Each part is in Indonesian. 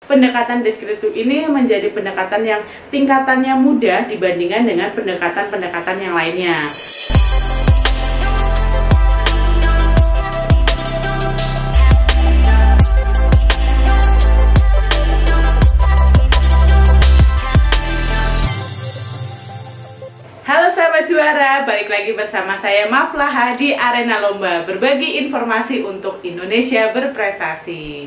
Pendekatan deskriptif ini menjadi pendekatan yang tingkatannya mudah dibandingkan dengan pendekatan-pendekatan yang lainnya. Halo sahabat juara, balik lagi bersama saya Maflaha di Arena Lomba, berbagi informasi untuk Indonesia berprestasi.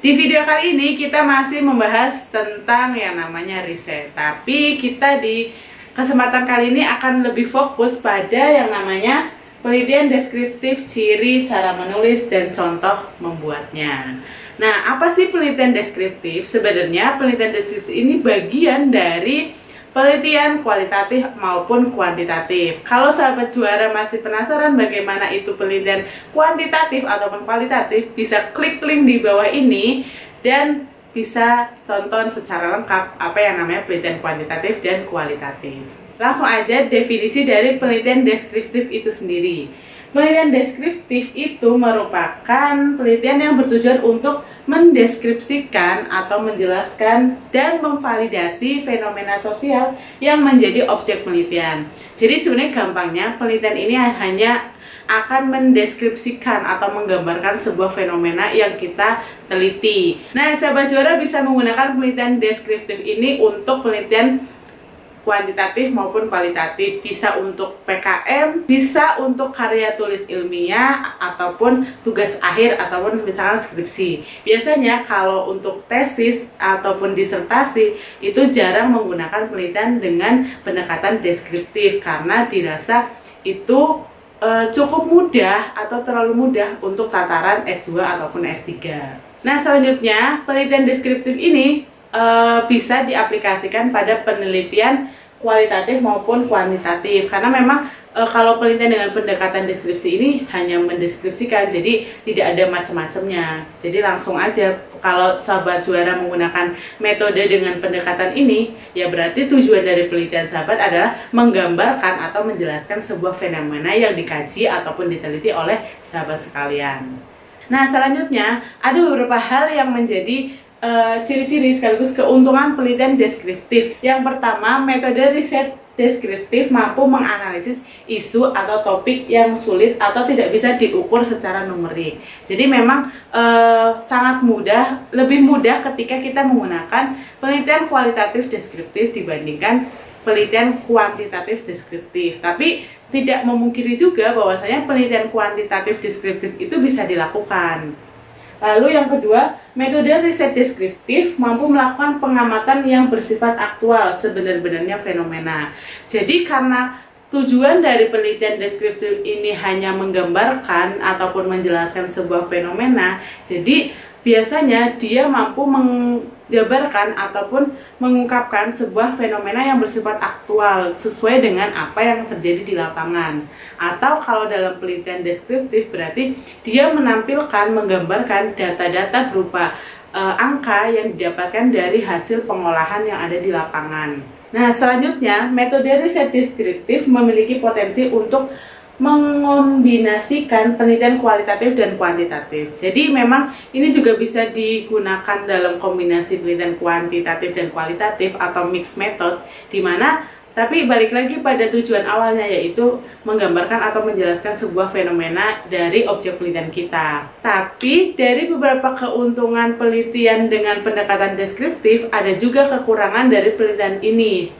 Di video kali ini kita masih membahas tentang yang namanya riset, tapi kita di kesempatan kali ini akan lebih fokus pada yang namanya penelitian deskriptif, ciri, cara menulis, dan contoh membuatnya. Nah, apa sih penelitian deskriptif? Sebenarnya penelitian deskriptif ini bagian dari penelitian kualitatif maupun kuantitatif. Kalau sahabat juara masih penasaran bagaimana itu penelitian kuantitatif ataupun kualitatif, bisa klik link di bawah ini dan bisa tonton secara lengkap apa yang namanya penelitian kuantitatif dan kualitatif. Langsung aja definisi dari penelitian deskriptif itu sendiri. Penelitian deskriptif itu merupakan penelitian yang bertujuan untuk mendeskripsikan atau menjelaskan dan memvalidasi fenomena sosial yang menjadi objek penelitian. Jadi sebenarnya gampangnya penelitian ini hanya akan mendeskripsikan atau menggambarkan sebuah fenomena yang kita teliti. Nah, sahabat juara bisa menggunakan penelitian deskriptif ini untuk penelitian kuantitatif maupun kualitatif, bisa untuk PKM, bisa untuk karya tulis ilmiah ataupun tugas akhir ataupun misalkan skripsi. Biasanya kalau untuk tesis ataupun disertasi itu jarang menggunakan penelitian dengan pendekatan deskriptif karena dirasa itu cukup mudah atau terlalu mudah untuk tataran S2 ataupun S3. Nah, selanjutnya penelitian deskriptif ini bisa diaplikasikan pada penelitian kualitatif maupun kuantitatif, karena memang kalau penelitian dengan pendekatan deskripsi ini hanya mendeskripsikan, jadi tidak ada macam-macamnya. Jadi langsung aja, kalau sahabat juara menggunakan metode dengan pendekatan ini, ya berarti tujuan dari penelitian sahabat adalah menggambarkan atau menjelaskan sebuah fenomena yang dikaji ataupun diteliti oleh sahabat sekalian. Nah, selanjutnya ada beberapa hal yang menjadi ciri-ciri sekaligus keuntungan penelitian deskriptif. Yang pertama, metode riset deskriptif mampu menganalisis isu atau topik yang sulit atau tidak bisa diukur secara numerik. Jadi memang sangat mudah, lebih mudah ketika kita menggunakan penelitian kualitatif deskriptif dibandingkan penelitian kuantitatif deskriptif. Tapi tidak memungkiri juga bahwasanya penelitian kuantitatif deskriptif itu bisa dilakukan. Lalu yang kedua, metode riset deskriptif mampu melakukan pengamatan yang bersifat aktual sebenar-benarnya fenomena. Jadi karena tujuan dari penelitian deskriptif ini hanya menggambarkan ataupun menjelaskan sebuah fenomena, jadi biasanya dia mampu menjabarkan ataupun mengungkapkan sebuah fenomena yang bersifat aktual sesuai dengan apa yang terjadi di lapangan. Atau kalau dalam penelitian deskriptif berarti dia menampilkan, menggambarkan data-data berupa angka yang didapatkan dari hasil pengolahan yang ada di lapangan. Nah, selanjutnya metode riset deskriptif memiliki potensi untuk mengombinasikan penelitian kualitatif dan kuantitatif. Jadi memang ini juga bisa digunakan dalam kombinasi penelitian kuantitatif dan kualitatif atau mixed method, di mana tapi balik lagi pada tujuan awalnya, yaitu menggambarkan atau menjelaskan sebuah fenomena dari objek penelitian kita. Tapi dari beberapa keuntungan penelitian dengan pendekatan deskriptif, ada juga kekurangan dari penelitian ini.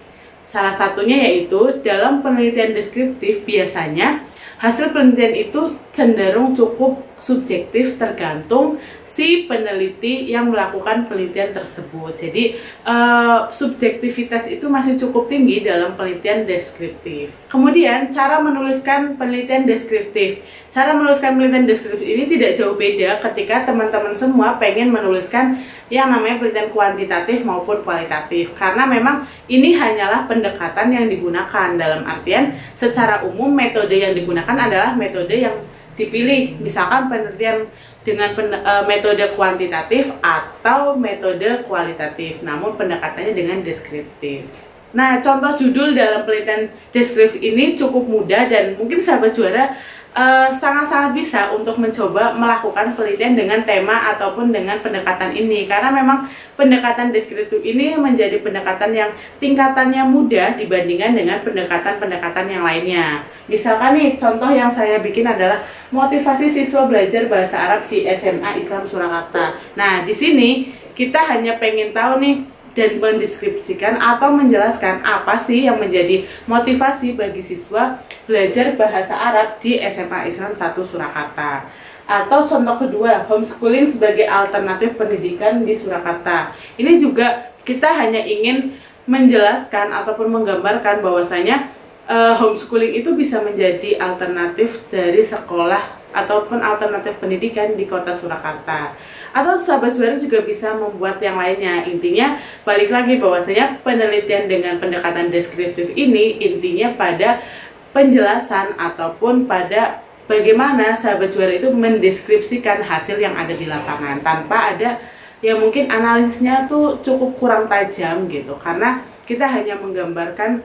Salah satunya yaitu dalam penelitian deskriptif biasanya hasil penelitian itu cenderung cukup subjektif tergantung si peneliti yang melakukan penelitian tersebut. Jadi subjektivitas itu masih cukup tinggi dalam penelitian deskriptif. Kemudian cara menuliskan penelitian deskriptif. Cara menuliskan penelitian deskriptif ini tidak jauh beda ketika teman-teman semua pengen menuliskan yang namanya penelitian kuantitatif maupun kualitatif. Karena memang ini hanyalah pendekatan yang digunakan, dalam artian secara umum metode yang digunakan adalah metode yang dipilih, misalkan penelitian dengan metode kuantitatif atau metode kualitatif, namun pendekatannya dengan deskriptif. Nah, contoh judul dalam penelitian deskriptif ini cukup mudah dan mungkin sahabat juara sangat-sangat bisa untuk mencoba melakukan penelitian dengan tema ataupun dengan pendekatan ini, karena memang pendekatan deskriptif ini menjadi pendekatan yang tingkatannya mudah dibandingkan dengan pendekatan-pendekatan yang lainnya. Misalkan nih, contoh yang saya bikin adalah motivasi siswa belajar bahasa Arab di SMA Islam Surakarta. Nah, di sini kita hanya pengen tahu nih dan mendeskripsikan atau menjelaskan apa sih yang menjadi motivasi bagi siswa belajar bahasa Arab di SMA Islam 1 Surakarta. Atau contoh kedua, homeschooling sebagai alternatif pendidikan di Surakarta. Ini juga kita hanya ingin menjelaskan ataupun menggambarkan bahwasanya homeschooling itu bisa menjadi alternatif dari sekolah ataupun alternatif pendidikan di kota Surakarta. Atau sahabat juara juga bisa membuat yang lainnya. Intinya balik lagi bahwasanya penelitian dengan pendekatan deskriptif ini intinya pada penjelasan ataupun pada bagaimana sahabat juara itu mendeskripsikan hasil yang ada di lapangan tanpa ada yang mungkin analisisnya tuh cukup kurang tajam gitu, karena kita hanya menggambarkan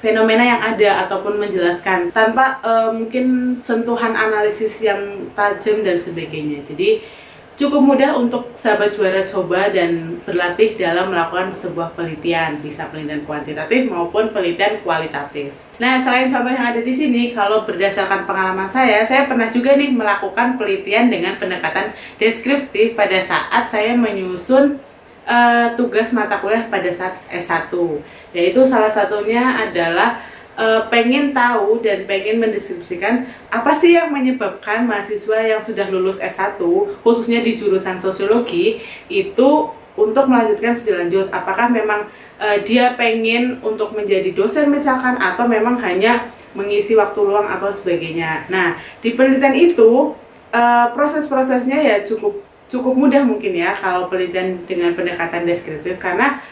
fenomena yang ada ataupun menjelaskan tanpa mungkin sentuhan analisis yang tajam dan sebagainya. Jadi cukup mudah untuk sahabat juara coba dan berlatih dalam melakukan sebuah penelitian, bisa penelitian kuantitatif maupun penelitian kualitatif. Nah, selain contoh yang ada di sini, kalau berdasarkan pengalaman saya pernah juga nih melakukan penelitian dengan pendekatan deskriptif pada saat saya menyusun tugas mata kuliah pada saat S1, yaitu salah satunya adalah pengen tahu dan pengen mendeskripsikan apa sih yang menyebabkan mahasiswa yang sudah lulus S1 khususnya di jurusan sosiologi itu untuk melanjutkan studi lanjut. Apakah memang dia pengen untuk menjadi dosen misalkan, atau memang hanya mengisi waktu luang atau sebagainya. Nah, di penelitian itu proses-prosesnya ya cukup mudah mungkin ya kalau penelitian dengan pendekatan deskriptif, karena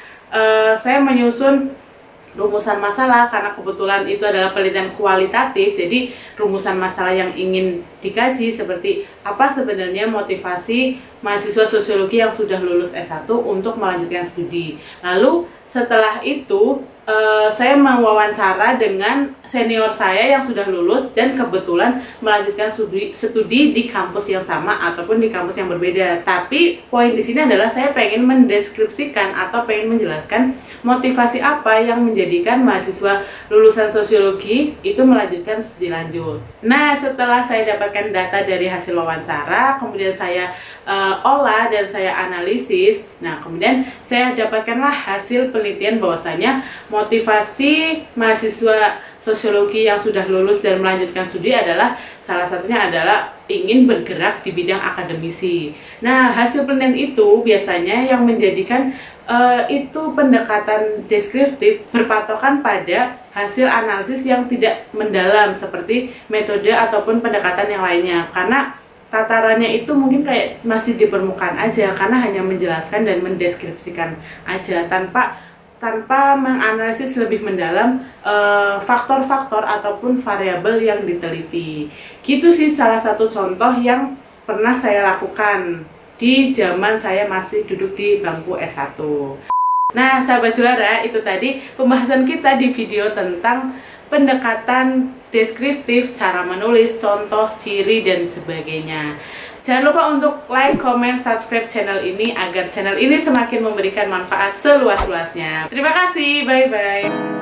saya menyusun rumusan masalah karena kebetulan itu adalah penelitian kualitatif. Jadi rumusan masalah yang ingin dikaji seperti apa sebenarnya motivasi mahasiswa sosiologi yang sudah lulus S1 untuk melanjutkan studi. Lalu setelah itu saya mewawancara dengan senior saya yang sudah lulus dan kebetulan melanjutkan studi di kampus yang sama ataupun di kampus yang berbeda. Tapi poin di sini adalah saya pengen mendeskripsikan atau pengen menjelaskan motivasi apa yang menjadikan mahasiswa lulusan sosiologi itu melanjutkan studi lanjut. Nah, setelah saya dapatkan data dari hasil wawancara, kemudian saya olah dan saya analisis. Nah, kemudian saya dapatkanlah hasil penelitian bahwasanya motivasi mahasiswa sosiologi yang sudah lulus dan melanjutkan studi adalah salah satunya adalah ingin bergerak di bidang akademisi. Nah, hasil penelitian itu biasanya yang menjadikan itu pendekatan deskriptif berpatokan pada hasil analisis yang tidak mendalam seperti metode ataupun pendekatan yang lainnya, karena tatarannya itu mungkin kayak masih di permukaan aja, karena hanya menjelaskan dan mendeskripsikan aja tanpa menganalisis lebih mendalam faktor-faktor ataupun variabel yang diteliti. Gitu sih salah satu contoh yang pernah saya lakukan di zaman saya masih duduk di bangku S1. Nah, sahabat juara, itu tadi pembahasan kita di video tentang pendekatan deskriptif, cara menulis, contoh, ciri, dan sebagainya. Jangan lupa untuk like, comment, subscribe channel ini agar channel ini semakin memberikan manfaat seluas-luasnya. Terima kasih, bye-bye.